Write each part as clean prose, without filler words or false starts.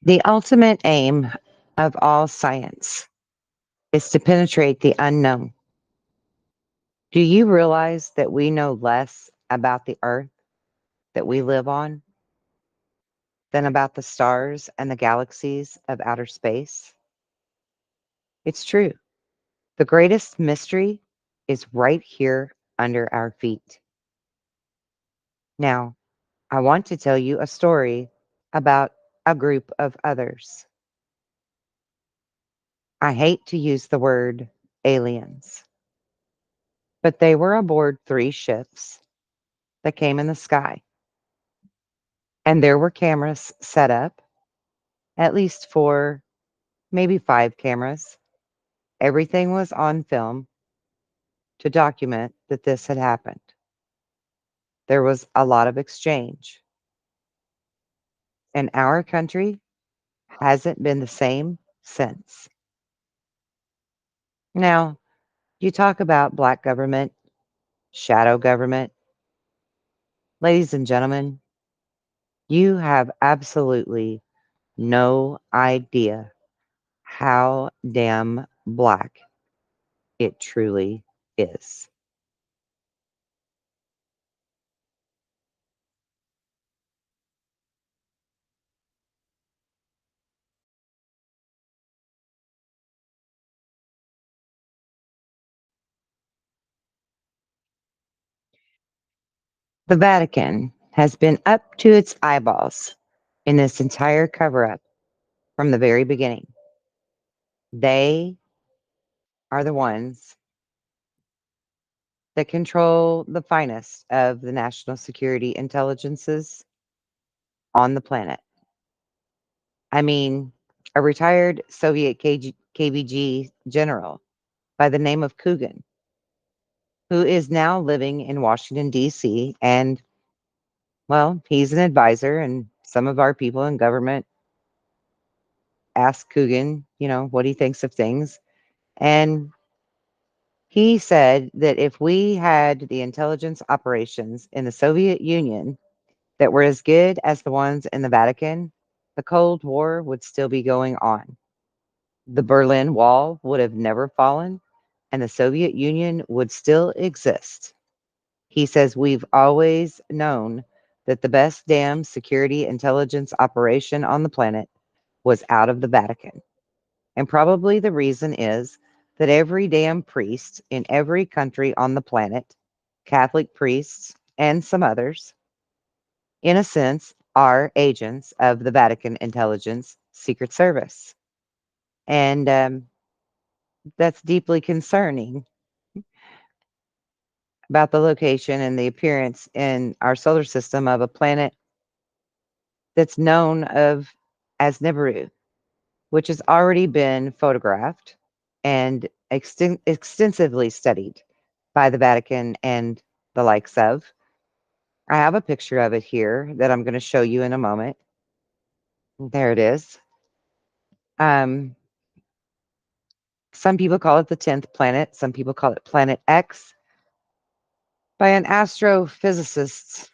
The ultimate aim of all science is to penetrate the unknown. Do you realize that we know less about the earth that we live on than about the stars and the galaxies of outer space? It's true. The greatest mystery is right here under our feet. Now, I want to tell you a story about a group of others. I hate to use the word aliens, but they were aboard 3 ships that came in the sky, and there were cameras set up, at least 4, maybe 5 cameras. Everything was on film to document that this had happened. There was a lot of exchange, and our country hasn't been the same since. Now, you talk about black government, shadow government. Ladies and gentlemen, you have absolutely no idea how damn black it truly is. The Vatican has been up to its eyeballs in this entire cover up from the very beginning. They are the ones that control the finest of the national security intelligences on the planet. I mean, a retired Soviet KBG general by the name of Coogan, who is now living in Washington, D.C., and, well, he's an advisor, and some of our people in government ask Coogan, what he thinks of things. And he said that if we had the intelligence operations in the Soviet Union that were as good as the ones in the Vatican, the Cold War would still be going on. The Berlin Wall would have never fallen, and the Soviet Union would still exist. He says we've always known that the best damn security intelligence operation on the planet was out of the Vatican. And probably the reason is that every damn priest in every country on the planet, Catholic priests and some others, in a sense, are agents of the Vatican Intelligence Secret Service. And that's deeply concerning about the location and the appearance in our solar system of a planet that's known of as Nibiru, which has already been photographed and extensively studied by the Vatican and the likes of. I have a picture of it here that I'm going to show you in a moment. There it is. Um, some people call it the 10th planet. Some people call it Planet X. By an astrophysicist's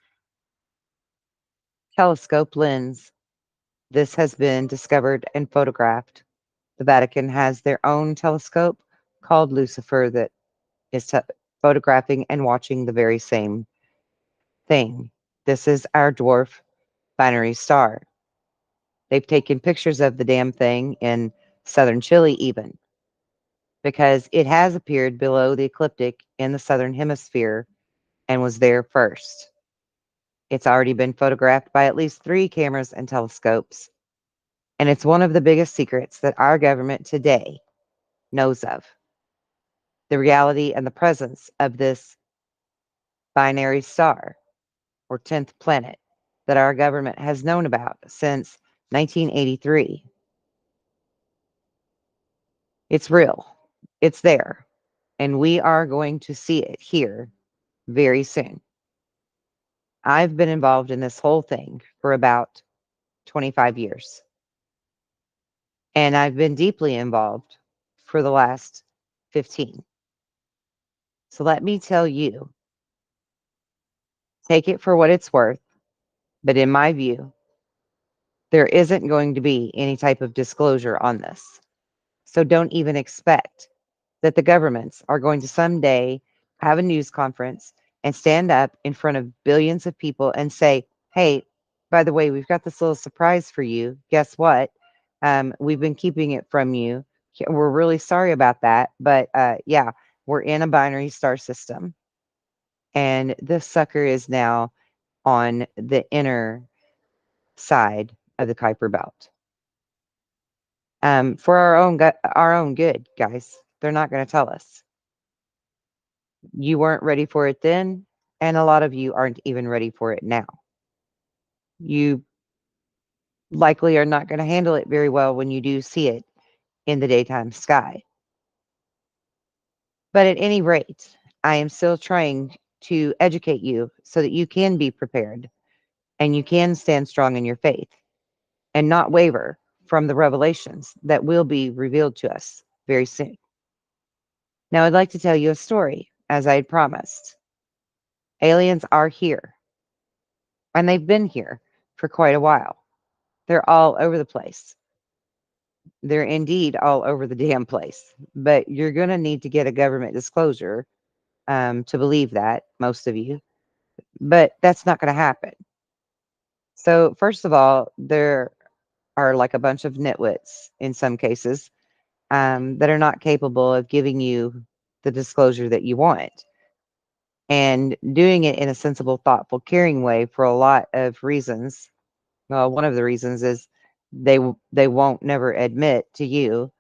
telescope lens, this has been discovered and photographed. The Vatican has their own telescope called Lucifer that is photographing and watching the very same thing. This is our dwarf binary star. They've taken pictures of the damn thing in southern Chile, even because it has appeared below the ecliptic in the southern hemisphere and was there first. It's already been photographed by at least 3 cameras and telescopes, and it's one of the biggest secrets that our government today knows of. The reality and the presence of this binary star or 10th planet that our government has known about since 1983. It's real. It's there. And we are going to see it here very soon. I've been involved in this whole thing for about 25 years. And I've been deeply involved for the last 15. So let me tell you, take it for what it's worth. But in my view, There isn't going to be any type of disclosure on this. So don't even expect that the governments are going to someday have a news conference and stand up in front of billions of people and say, hey, by the way, we've got this little surprise for you. Guess what? We've been keeping it from you. We're really sorry about that. But yeah, we're in a binary star system. And this sucker is now on the inner side of the Kuiper Belt. For our own good, guys. They're not going to tell us. You weren't ready for it then, and a lot of you aren't even ready for it now. You likely are not going to handle it very well when you do see it in the daytime sky. But at any rate, I am still trying to educate you so that you can be prepared and you can stand strong in your faith and not waver from the revelations that will be revealed to us very soon. Now, I'd like to tell you a story, as I had promised. Aliens are here, and they've been here for quite a while. They're all over the place. They're indeed all over the damn place. But you're going to need to get a government disclosure to believe that, most of you. But that's not going to happen. So, first of all, there are like a bunch of nitwits in some cases that are not capable of giving you the disclosure that you want and doing it in a sensible, thoughtful, caring way for a lot of reasons. Well, one of the reasons is they won't never admit to you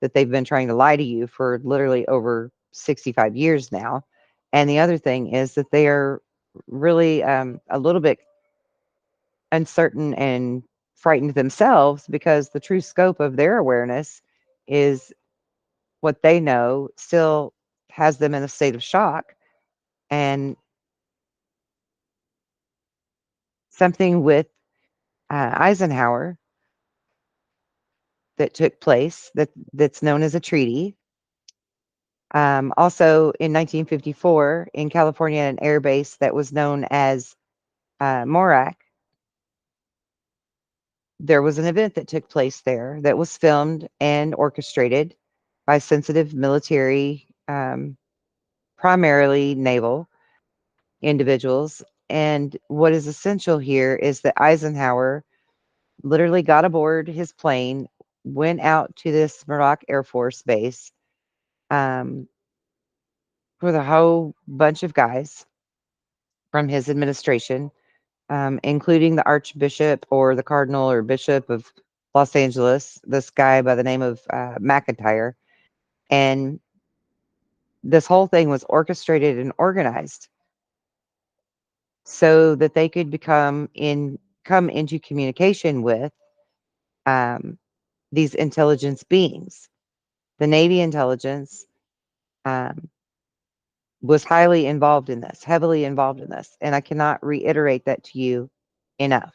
that they've been trying to lie to you for literally over 65 years now. And the other thing is that they are really a little bit uncertain and frightened themselves because the true scope of their awareness is what they know still has them in a state of shock. And something with Eisenhower that took place that's known as a treaty. Also in 1954 in California, an air base that was known as Morak, there was an event that took place there that was filmed and orchestrated by sensitive military, primarily naval individuals. And what is essential here is that Eisenhower literally got aboard his plane, went out to this Morak Air Force Base um, with a whole bunch of guys from his administration, including the Archbishop or the Cardinal or Bishop of Los Angeles, this guy by the name of McIntyre. And this whole thing was orchestrated and organized so that they could come into communication with um, these intelligence beings. The Navy intelligence um, was highly involved in this, heavily involved in this, and I cannot reiterate that to you enough.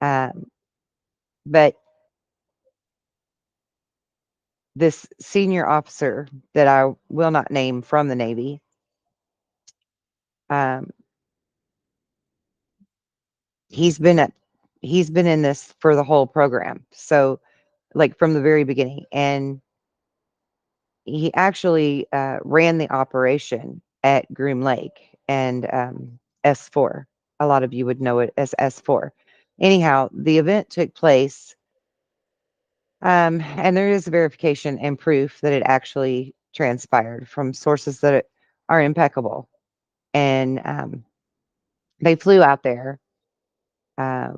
But this senior officer that I will not name from the Navy, um, he's been at he's been in this for the whole program. So like from the very beginning, and he actually ran the operation at Groom Lake and S4. A lot of you would know it as S4. Anyhow, the event took place, and there is verification and proof that it actually transpired from sources that are impeccable. And they flew out there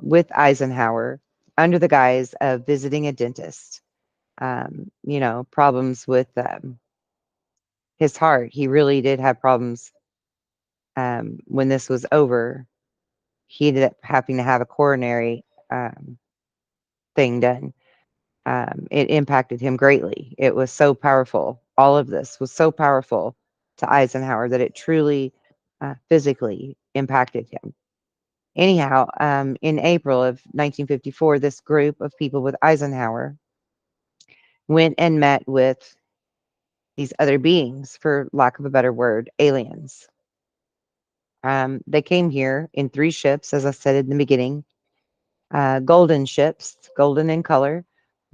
with Eisenhower under the guise of visiting a dentist. Problems with his heart. He really did have problems when this was over. He ended up having to have a coronary thing done. It impacted him greatly. It was so powerful. All of this was so powerful to Eisenhower that it truly physically impacted him. Anyhow, in April of 1954, this group of people with Eisenhower went and met with these other beings, for lack of a better word, aliens. They came here in 3 ships, as I said in the beginning, golden ships, golden in color,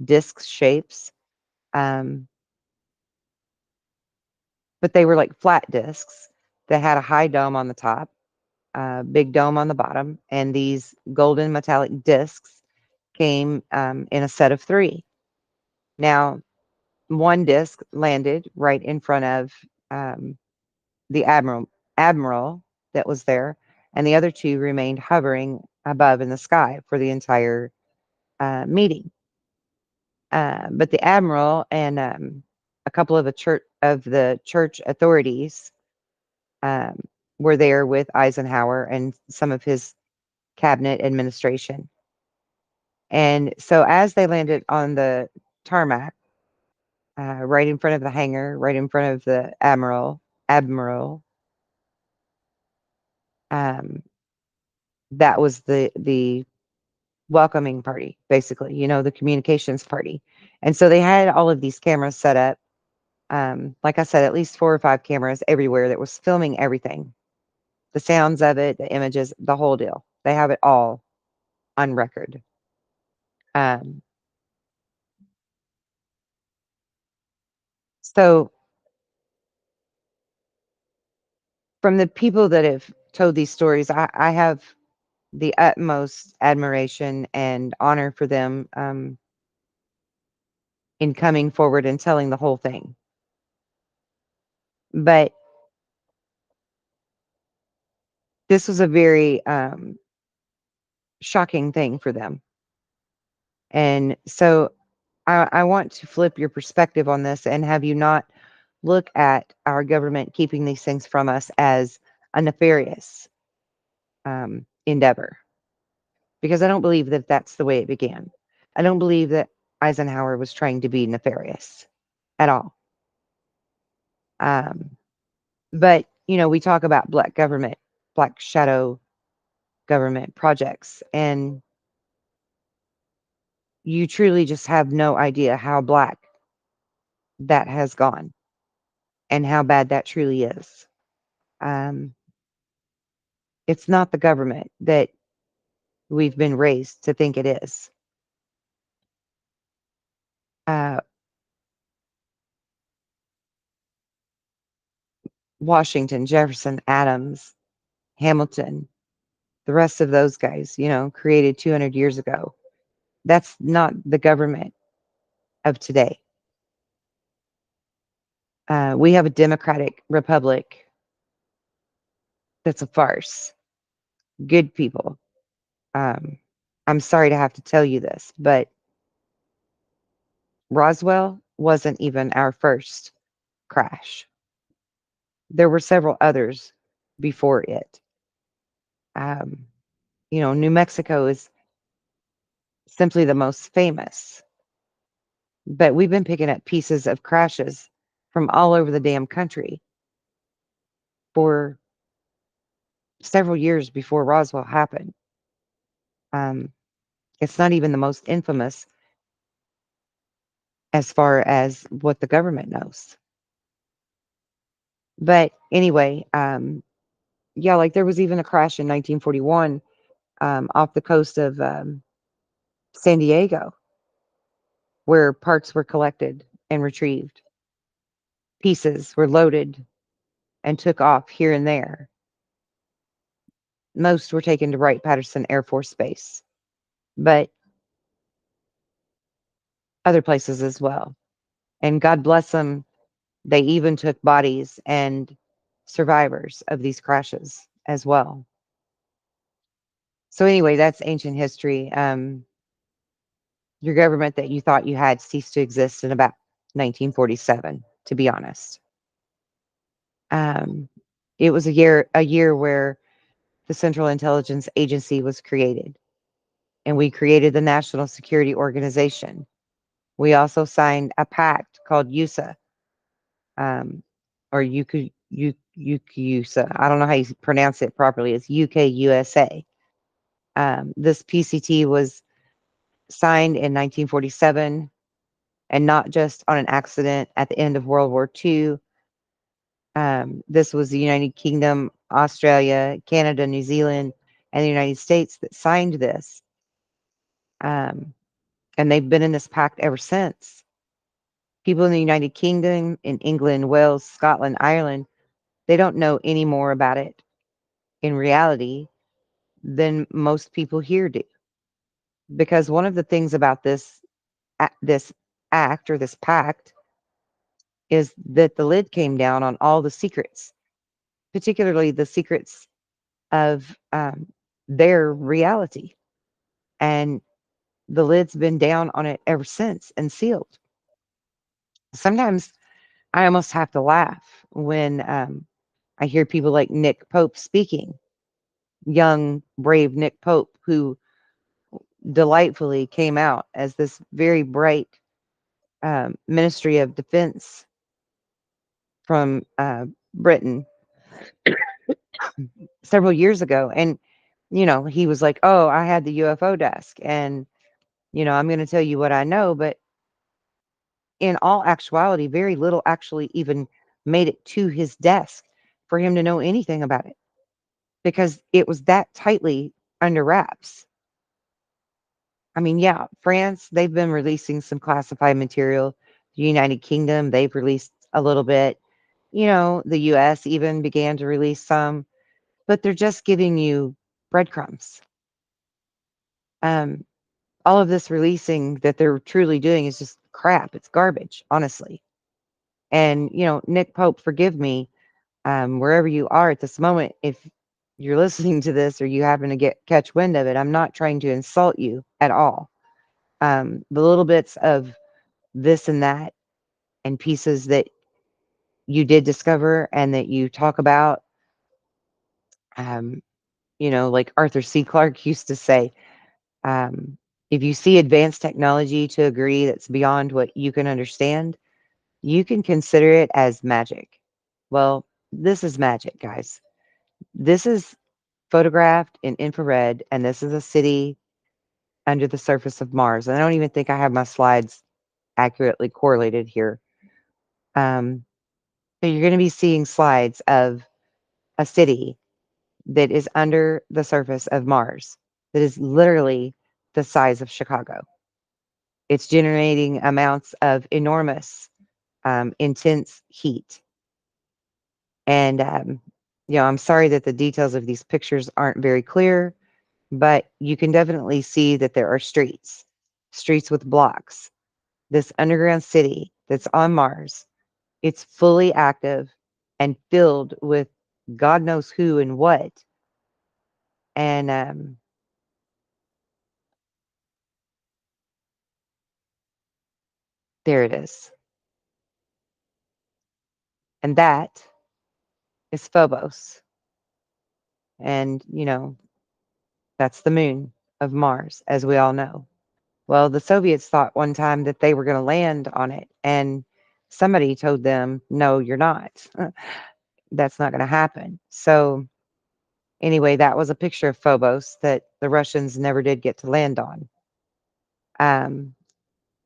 disc shapes, um, but they were like flat discs that had a high dome on the top, big dome on the bottom, and these golden metallic discs came in a set of three. Now, one disc landed right in front of um, the admiral that was there, and the other two remained hovering above in the sky for the entire meeting. But the admiral and a couple of the church authorities um, were there with Eisenhower and some of his cabinet administration. And so as they landed on the tarmac, right in front of the hangar, right in front of the admiral, um, that was the welcoming party, basically, the communications party. And so they had all of these cameras set up. Like I said, at least 4 or 5 cameras everywhere that was filming everything, the sounds of it, the images, the whole deal. They have it all on record. Um, so from the people that have told these stories, I have the utmost admiration and honor for them in coming forward and telling the whole thing. But this was a very shocking thing for them. And so I want to flip your perspective on this and have you not look at our government keeping these things from us as a nefarious endeavor, because I don't believe that that's the way it began. I don't believe that Eisenhower was trying to be nefarious at all. Um, but, we talk about black government, black shadow government projects, and you truly just have no idea how black that has gone and how bad that truly is. Um, it's not the government that we've been raised to think it is. Uh, Washington, Jefferson, Adams, Hamilton, the rest of those guys, created 200 years ago. That's not the government of today. We have a democratic republic that's a farce. Good people. Um, I'm sorry to have to tell you this, but Roswell wasn't even our first crash. There were several others before it. Um, New Mexico is simply the most famous, but we've been picking up pieces of crashes from all over the damn country for several years before Roswell happened. Um, it's not even the most infamous as far as what the government knows. But anyway, yeah, like there was even a crash in 1941 off the coast of San Diego where parts were collected and retrieved. Pieces were loaded and took off here and there. Most were taken to Wright-Patterson Air Force Base, but other places as well. And God bless them, they even took bodies and survivors of these crashes as well. So anyway, that's ancient history. Your government that you thought you had ceased to exist in about 1947, to be honest. Um, it was a year where the Central Intelligence Agency was created, and we created the National Security Organization. We also signed a pact called USA, or UKUSA. I don't know how you pronounce it properly. It's UKUSA. This PCT was signed in 1947, and not just on an accident at the end of World War II. This was the United Kingdom, Australia, Canada, New Zealand, and the United States that signed this Um, and they've been in this pact ever since. People in the United Kingdom, in England, Wales, Scotland, Ireland, they don't know any more about it in reality than most people here do. Because one of the things about this act or this pact is that the lid came down on all the secrets, particularly the secrets of their reality. And the lid's been down on it ever since and sealed. Sometimes I almost have to laugh when I hear people like Nick Pope speaking, young, brave Nick Pope, who delightfully came out as this very bright Ministry of Defense from Britain several years ago. And, he was like, oh, I had the UFO desk. And, I'm going to tell you what I know. But in all actuality, very little actually even made it to his desk for him to know anything about it because it was that tightly under wraps. I mean, yeah, France, they've been releasing some classified material. The United Kingdom, they've released a little bit. The US even began to release some, but they're just giving you breadcrumbs. Um, all of this releasing that they're truly doing is just crap. It's garbage, honestly. And, Nick Pope, forgive me, wherever you are at this moment, if you're listening to this or you happen to catch wind of it, I'm not trying to insult you at all. The little bits of this and that and pieces that you did discover and that you talk about, um, like Arthur C. Clarke used to say, um, if you see advanced technology to agree that's beyond what you can understand, you can consider it as magic. Well, this is magic, guys. This is photographed in infrared, and this is a city under the surface of Mars. And I don't even think I have my slides accurately correlated here. But you're going to be seeing slides of a city that is under the surface of Mars, that is literally the size of Chicago. It's generating amounts of enormous, intense heat. And, I'm sorry that the details of these pictures aren't very clear, but you can definitely see that there are streets with blocks. This underground city that's on Mars, it's fully active and filled with God knows who and what. And there it is. And that is Phobos. And, that's the moon of Mars, as we all know. Well, the Soviets thought one time that they were going to land on it. And somebody told them, no, you're not. That's not going to happen. So, anyway, that was a picture of Phobos that the Russians never did get to land on. Um,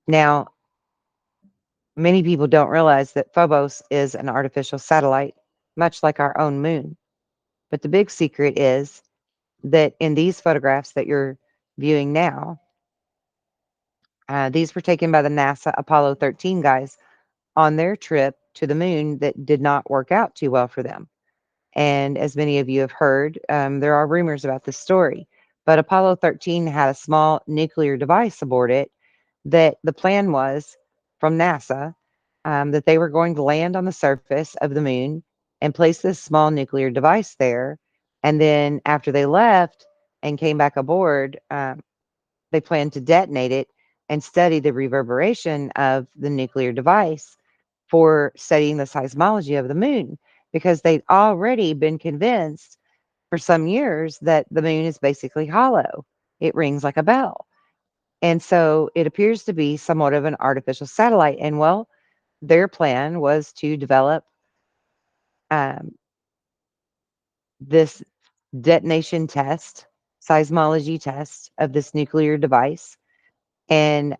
Now, many people don't realize that Phobos is an artificial satellite, much like our own moon. But the big secret is that in these photographs that you're viewing now, these were taken by the NASA Apollo 13 guys on their trip to the moon that did not work out too well for them. And as many of you have heard, there are rumors about this story. But Apollo 13 had a small nuclear device aboard it that the plan was from NASA that they were going to land on the surface of the moon and place this small nuclear device there. And then after they left and came back aboard, they planned to detonate it and study the reverberation of the nuclear device for studying the seismology of the moon because they'd already been convinced for some years that the moon is basically hollow. It rings like a bell. And so it appears to be somewhat of an artificial satellite. And well, their plan was to develop um, this detonation test, seismology test of this nuclear device. And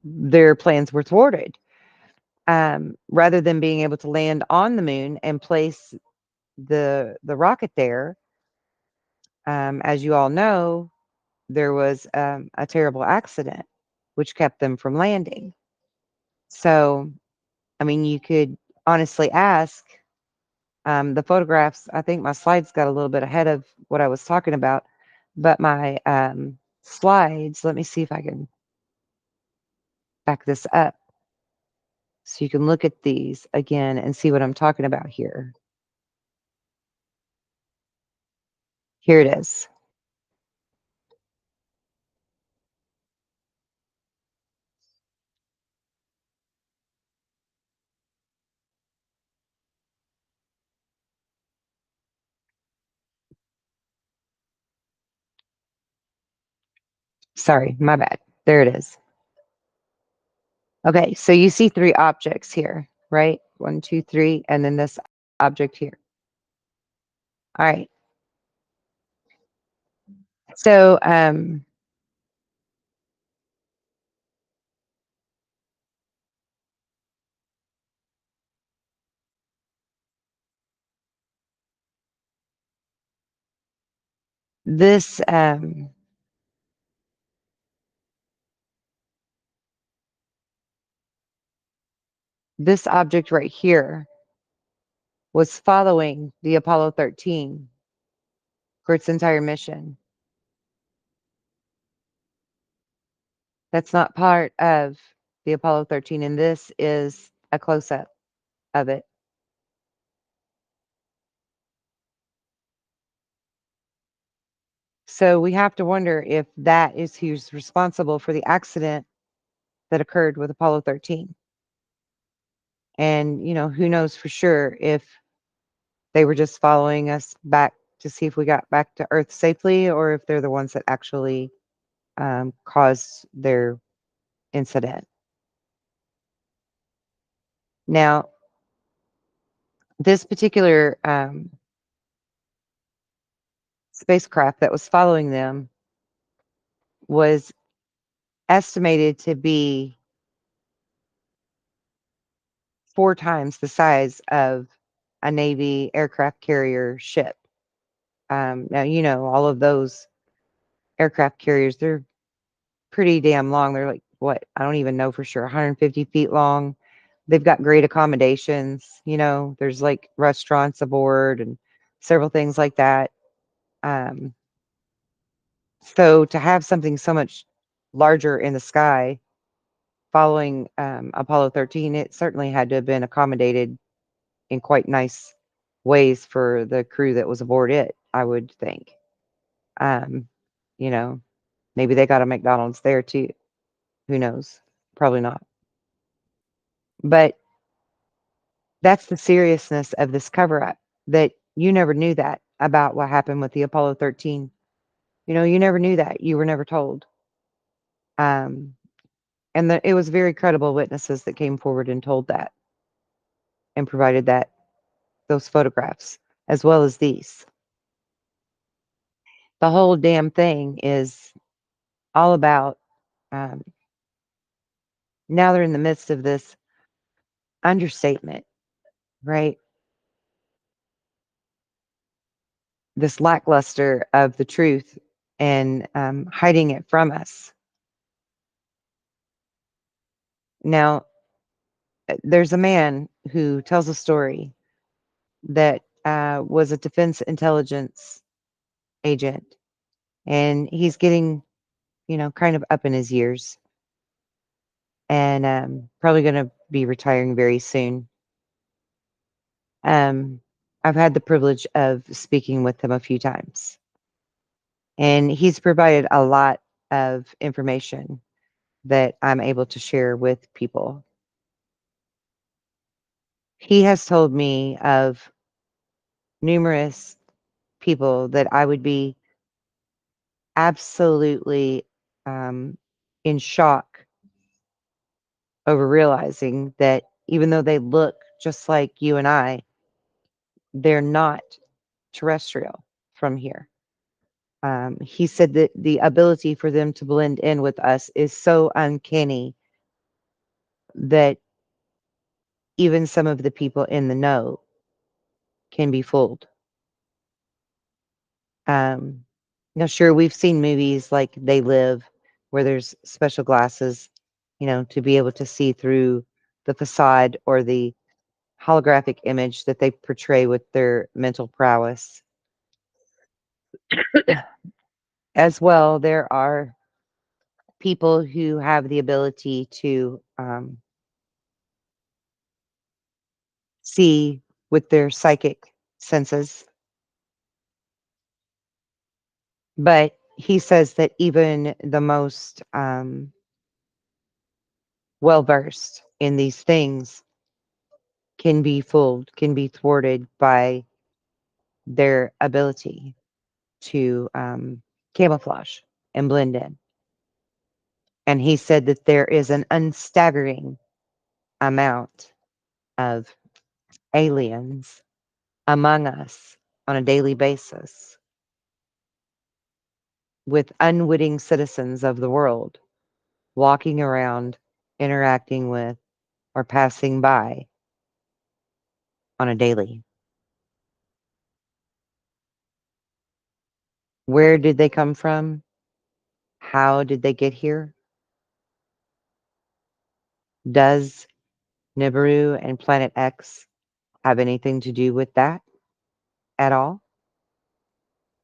their plans were thwarted. Rather than being able to land on the moon and place the rocket there, As you all know, there was a terrible accident which kept them from landing. So, I mean, you could honestly ask the photographs. I think my slides got a little bit ahead of what I was talking about, but my slides, let me see if I can back this up so you can look at these again and see what I'm talking about here. Here it is. Sorry, my bad. There it is. Okay, so you see three objects here, right? One, two, three, and then this object here. All right. So this this object right here was following the Apollo 13 for its entire mission. That's not part of the Apollo 13, and this is a close up of it. So we have to wonder if that is who's responsible for the accident that occurred with Apollo 13. And, you know, who knows for sure if they were just following us back to see if we got back to Earth safely or if they're the ones that actually caused their incident. Now, this particular spacecraft that was following them was estimated to be 4 times the size of a Navy aircraft carrier ship. Now, you know, all of those aircraft carriers, they're pretty damn long. They're like, what? I don't even know for sure, 150 feet long. They've got great accommodations. You know, there's like restaurants aboard and several things like that. Um, so to have something so much larger in the sky following Apollo 13, it certainly had to have been accommodated in quite nice ways for the crew that was aboard it, I would think. Um, you know, maybe they got a McDonald's there too. Who knows? Probably not. But that's the seriousness of this cover up, that you never knew that about what happened with the Apollo 13. You know, you never knew that. You were never told. Um, and it was very credible witnesses that came forward and told that and provided those photographs as well as these. The whole damn thing is all about um, now they're in the midst of this understatement, right? This lackluster of the truth and hiding it from us. Now, there's a man who tells a story that was a defense intelligence agent, and he's getting, you know, kind of up in his years, and probably going to be retiring very soon. Um, I've had the privilege of speaking with him a few times, and he's provided a lot of information that I'm able to share with people. He has told me of numerous people that I would be absolutely in shock over realizing that even though they look just like you and I, they're not terrestrial from here. He said that the ability for them to blend in with us is so uncanny that even some of the people in the know can be fooled. Now, sure, we've seen movies like They Live where there's special glasses, to be able to see through the facade or the holographic image that they portray with their mental prowess. As well, there are people who have the ability to see with their psychic senses. But he says that even the most well versed in these things can be fooled, can be thwarted by their ability to camouflage and blend in. And he said that there is an unstaggering amount of aliens among us on a daily basis, with unwitting citizens of the world walking around, interacting with, or passing by on a daily. Where did they come from? How did they get here? Does Nibiru and Planet X have anything to do with that at all?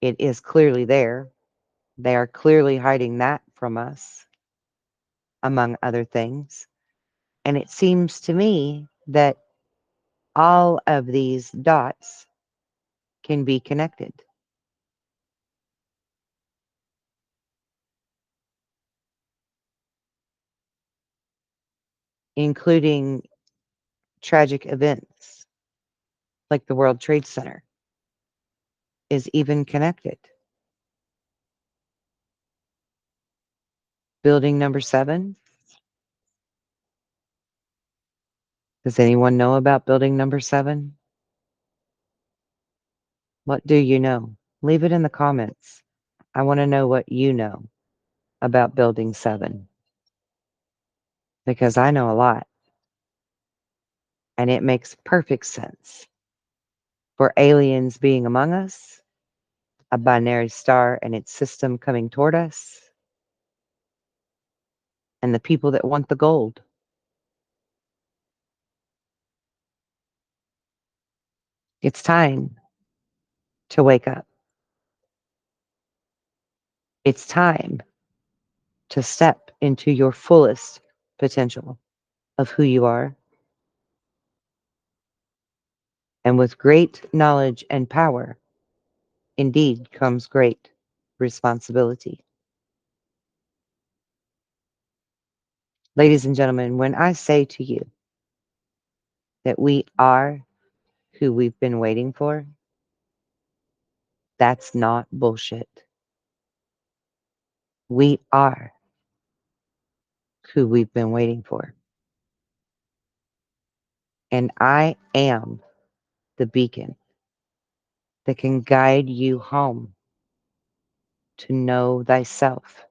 It is clearly there. They are clearly hiding that from us, among other things. And it seems to me that all of these dots can be connected, including tragic events like the World Trade Center is even connected. Building number 7. Does anyone know about building number 7? What do you know? Leave it in the comments. I want to know what you know about building 7, because I know a lot and it makes perfect sense for aliens being among us, a binary star and its system coming toward us, and the people that want the gold. It's time to wake up. It's time to step into your fullest potential of who you are. And with great knowledge and power, indeed comes great responsibility. Ladies and gentlemen, when I say to you that we are who we've been waiting for, that's not bullshit. We are who we've been waiting for. And I am the beacon that can guide you home to know thyself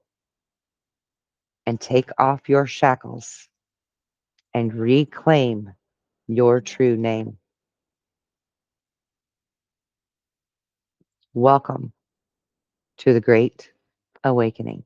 and take off your shackles and reclaim your true name. Welcome to the Great Awakening.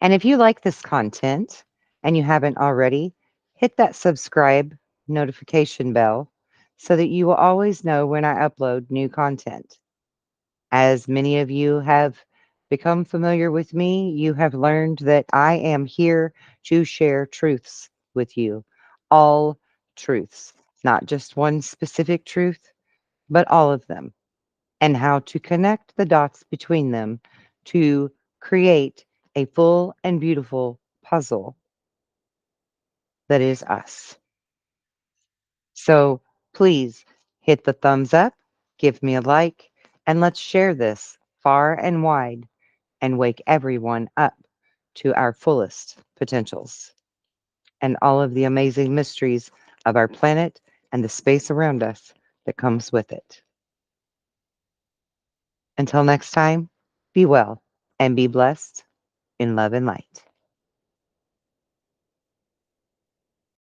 And if you like this content and you haven't already, hit that subscribe notification bell so that you will always know when I upload new content. As many of you have become familiar with me, you have learned that I am here to share truths with you. All truths, not just one specific truth, but all of them, and how to connect the dots between them to create a full and beautiful puzzle that is us. So please hit the thumbs up, give me a like, and let's share this far and wide and wake everyone up to our fullest potentials and all of the amazing mysteries of our planet and the space around us that comes with it. Until next time, be well and be blessed in love and light.